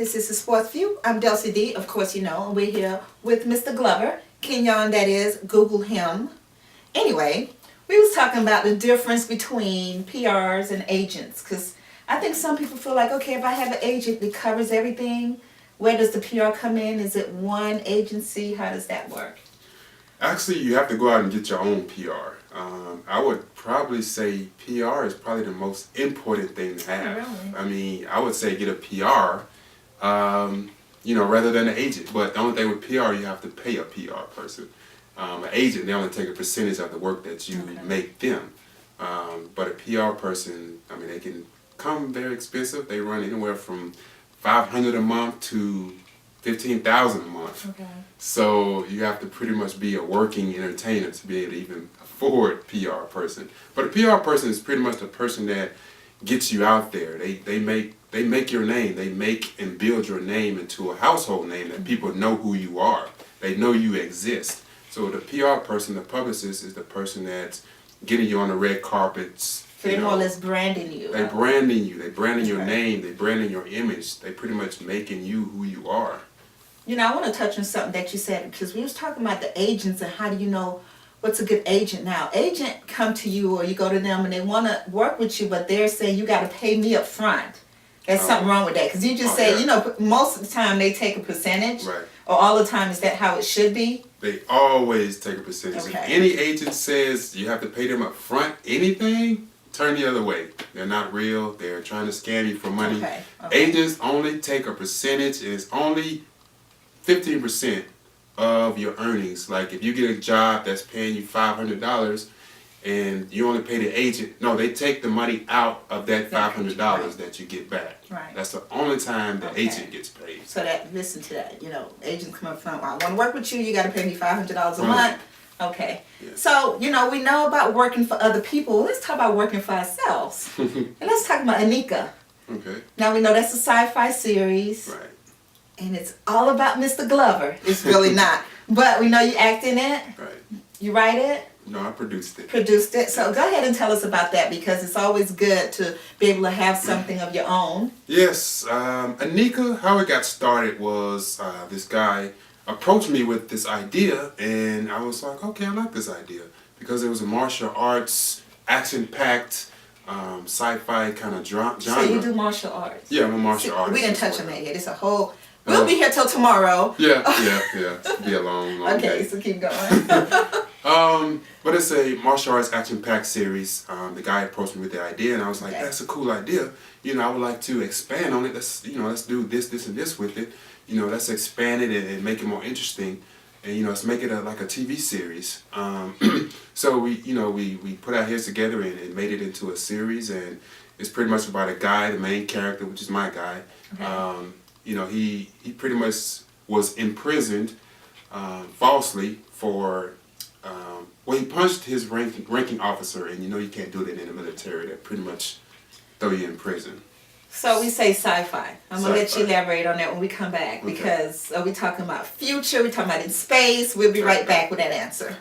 This is the SportsView. I'm DelseyD, of course you know, and we're here with Mr. Glover. Kenyon, that is, Google him. Anyway, we was talking about the difference between PRs and agents, because I think some people feel like, okay, if I have an agent that covers everything, where does the PR come in? Is it one agency? How does that work? Actually, you have to go out and get your own PR. I would probably say PR is probably the most important thing to have. Really? I mean, I would say get a PR, rather than an agent. But the only thing with PR, you have to pay a PR person. An agent, they only take a percentage of the work that you make them. But a PR person, I mean, they can come very expensive. They run anywhere from $500 a month to $15,000 a month. Okay. So you have to pretty much be a working entertainer to be able to even afford PR person. But a PR person is pretty much the person that gets you out there. They make your name. They make and build your name into a household name that people know who you are. They know you exist. So the PR person, the publicist, is the person that's getting you on the red carpets. So they're more or less branding you. They're branding you. They're branding your name. They're branding your image. They're pretty much making you who you are. You know, I want to touch on something that you said, because we was talking about the agents and how do you know what's a good agent now. Agent come to you or you go to them and they want to work with you, but they're saying you got to pay me up front. There's something wrong with that, because you just say, most of the time they take a percentage. Right. Or all the time, is that how it should be? They always take a percentage. Okay. If any agent says you have to pay them up front anything, turn the other way. They're not real. They're trying to scam you for money. Okay. Agents only take a percentage. It's only 15% of your earnings. Like if you get a job that's paying you $500 and you only pay the agent, no, they take the money out of that $500 that you get back. Right. That's the only time the agent gets paid. So that, listen to that, agents come up front, I want to work with you, you got to pay me $500 a month. Okay. Yeah. So, we know about working for other people. Let's talk about working for ourselves. And let's talk about Anica. Okay. Now we know that's a sci-fi series. Right. And it's all about Mr. Glover. It's really not. But we know you act in it. Right. You write it. No, I produced it. Produced it. So go ahead and tell us about that, because it's always good to be able to have something of your own. Yes. Anica, how it got started was this guy approached me with this idea, and I was like, okay, I like this idea, because it was a martial arts, action-packed, sci-fi kind of genre. So you do martial arts? Yeah, I'm a martial artist. We didn't touch on that yet. It's a whole... We'll be here till tomorrow. Yeah. It'll be a long Okay, day. so keep going. But it's a martial arts action-packed series. The guy approached me with the idea, and I was like, that's a cool idea. I would like to expand on it. Let's do this, and this with it. Let's expand it and make it more interesting. And, let's make it like a TV series. So we put our heads together and made it into a series, and it's pretty much about a guy, the main character, which is my guy. Okay. He pretty much was imprisoned falsely for, he punched his ranking officer, and you can't do that in the military. They pretty much throw you in prison. So we say sci-fi. I'm going to let you elaborate on that when we come back, because are we talking about future? We're talking about in space? We'll be right back with that answer.